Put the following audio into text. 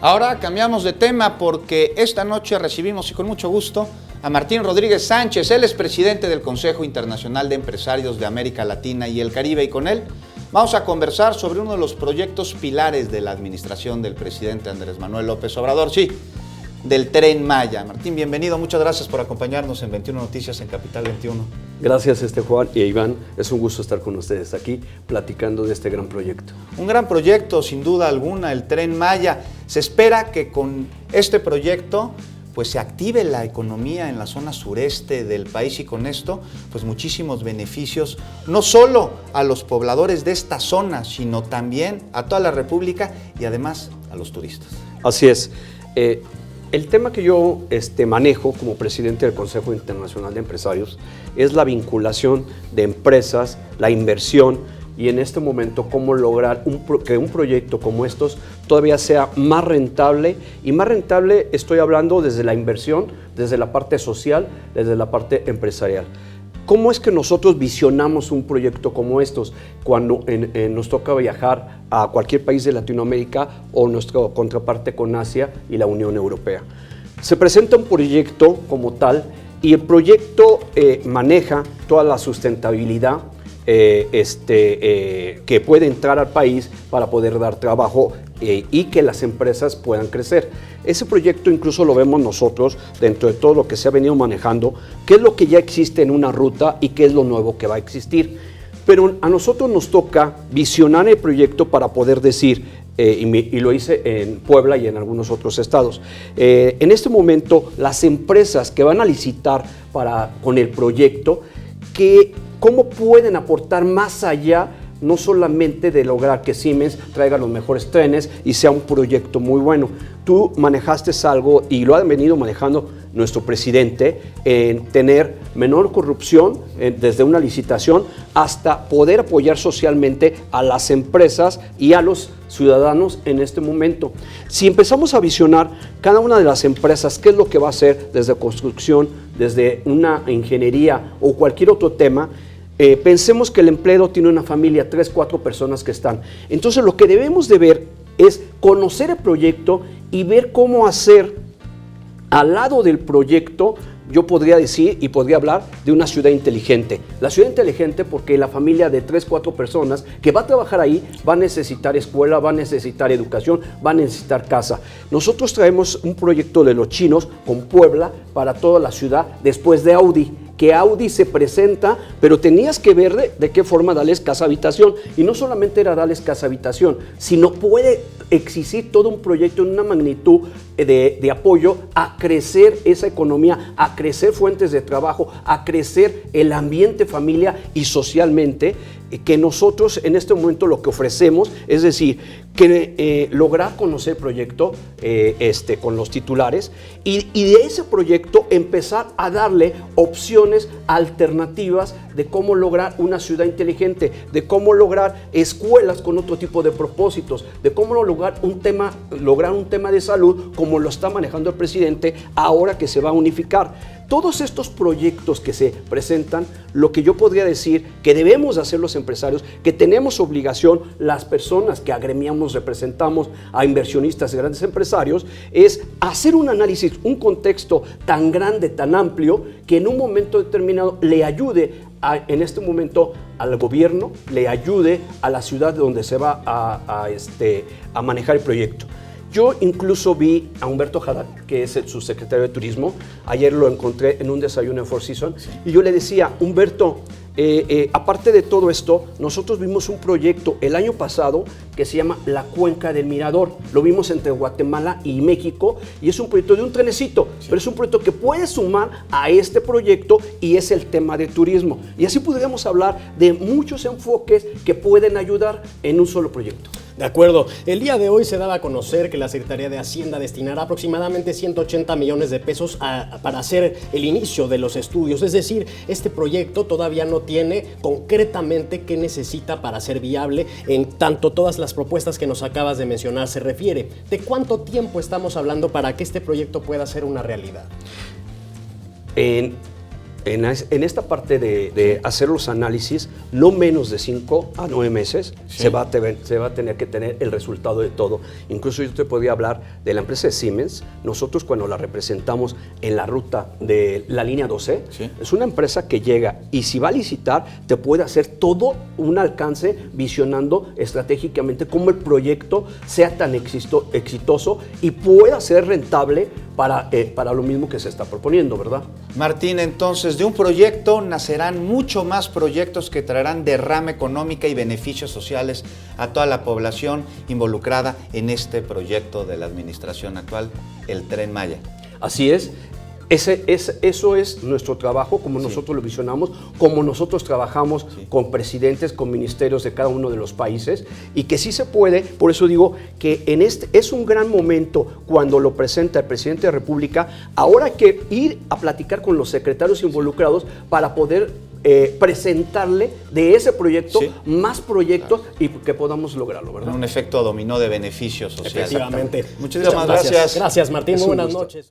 Ahora cambiamos de tema porque esta noche recibimos y con mucho gusto a Martín Rodríguez Sánchez. Él es presidente del Consejo Internacional de Empresarios de América Latina y el Caribe, y con él vamos a conversar sobre uno de los proyectos pilares de la administración del presidente Andrés Manuel López Obrador, sí, del Tren Maya. Martín, bienvenido, muchas gracias por acompañarnos en 21 Noticias en Capital 21. Gracias, Juan y Iván, es un gusto estar con ustedes aquí platicando de este gran proyecto. Un gran proyecto, sin duda alguna, el Tren Maya. Se espera que con este proyecto pues se active la economía en la zona sureste del país, y con esto pues muchísimos beneficios, no solo a los pobladores de esta zona, sino también a toda la República y además a los turistas. Así es. El tema que yo manejo como presidente del Consejo Internacional de Empresarios es la vinculación de empresas, la inversión, y en este momento cómo lograr que un proyecto como estos todavía sea más rentable. Y más rentable estoy hablando desde la inversión, desde la parte social, desde la parte empresarial. ¿Cómo es que nosotros visionamos un proyecto como estos cuando nos toca viajar a cualquier país de Latinoamérica o nuestra contraparte con Asia y la Unión Europea? Se presenta un proyecto como tal y el proyecto maneja toda la sustentabilidad que puede entrar al país para poder dar trabajo y que las empresas puedan crecer. Ese proyecto incluso lo vemos nosotros dentro de todo lo que se ha venido manejando, qué es lo que ya existe en una ruta y qué es lo nuevo que va a existir. Pero a nosotros nos toca visionar el proyecto para poder decir, y lo hice en Puebla y en algunos otros estados, en este momento las empresas que van a licitar con el proyecto, cómo pueden aportar más allá, no solamente de lograr que Siemens traiga los mejores trenes y sea un proyecto muy bueno. Tú manejaste algo, y lo ha venido manejando nuestro presidente, en tener menor corrupción desde una licitación hasta poder apoyar socialmente a las empresas y a los ciudadanos en este momento. Si empezamos a visionar cada una de las empresas, qué es lo que va a hacer desde construcción, desde una ingeniería o cualquier otro tema, pensemos que el empleado tiene una familia, 3, 4 personas que están. Entonces lo que debemos de ver es conocer el proyecto y ver cómo hacer al lado del proyecto. Yo podría decir y podría hablar de una ciudad inteligente. La ciudad inteligente porque la familia de 3, 4 personas que va a trabajar ahí va a necesitar escuela, va a necesitar educación, va a necesitar casa. Nosotros traemos un proyecto de los chinos con Puebla para toda la ciudad después de Audi. Que Audi se presenta, pero tenías que ver de qué forma darles casa habitación. Y no solamente era darles casa habitación, sino puede existir todo un proyecto en una magnitud de apoyo a crecer esa economía, a crecer fuentes de trabajo, a crecer el ambiente familia y socialmente, que nosotros en este momento lo que ofrecemos es decir, que lograr conocer el proyecto con los titulares y de ese proyecto empezar a darle opciones alternativas de cómo lograr una ciudad inteligente, de cómo lograr escuelas con otro tipo de propósitos, de cómo lograr un tema de salud como lo está manejando el presidente ahora que se va a unificar. Todos estos proyectos que se presentan, lo que yo podría decir que debemos hacer los empresarios, que tenemos obligación, las personas que agremiamos, representamos a inversionistas y grandes empresarios, es hacer un análisis, un contexto tan grande, tan amplio, que en un momento determinado le ayude en este momento al gobierno, le ayude a la ciudad donde se va a manejar el proyecto. Yo incluso vi a Humberto Haddad, que es el subsecretario de Turismo. Ayer lo encontré en un desayuno en Four Seasons. Y yo le decía, Humberto, aparte de todo esto, nosotros vimos un proyecto el año pasado que se llama La Cuenca del Mirador. Lo vimos entre Guatemala y México y es un proyecto de un trenecito, pero es un proyecto que puede sumar a este proyecto y es el tema de turismo. Y así podríamos hablar de muchos enfoques que pueden ayudar en un solo proyecto. De acuerdo. El día de hoy se daba a conocer que la Secretaría de Hacienda destinará aproximadamente 180 millones de pesos para hacer el inicio de los estudios. Es decir, este proyecto todavía no tiene concretamente qué necesita para ser viable en tanto todas las propuestas que nos acabas de mencionar se refiere. ¿De cuánto tiempo estamos hablando para que este proyecto pueda ser una realidad? en esta parte de hacer los análisis, no menos de 5 a 9 meses se va a tener que tener el resultado de todo. Incluso yo te podría hablar de la empresa de Siemens. Nosotros cuando la representamos en la ruta de la línea 12, es una empresa que llega y si va a licitar, te puede hacer todo un alcance visionando estratégicamente cómo el proyecto sea tan exitoso y pueda ser rentable para lo mismo que se está proponiendo, ¿verdad? Martín, entonces de un proyecto nacerán mucho más proyectos que traerán derrama económica y beneficios sociales a toda la población involucrada en este proyecto de la administración actual, el Tren Maya. Así es. Eso es nuestro trabajo, como nosotros lo visionamos, como nosotros trabajamos con presidentes, con ministerios de cada uno de los países, y que sí se puede. Por eso digo que es un gran momento cuando lo presenta el presidente de la República. Ahora hay que ir a platicar con los secretarios involucrados para poder presentarle de ese proyecto más proyectos y que podamos lograrlo, ¿verdad? Un efecto dominó de beneficios sociales. Efectivamente. Muchísimas gracias. Gracias, Martín. Muy buenas noches.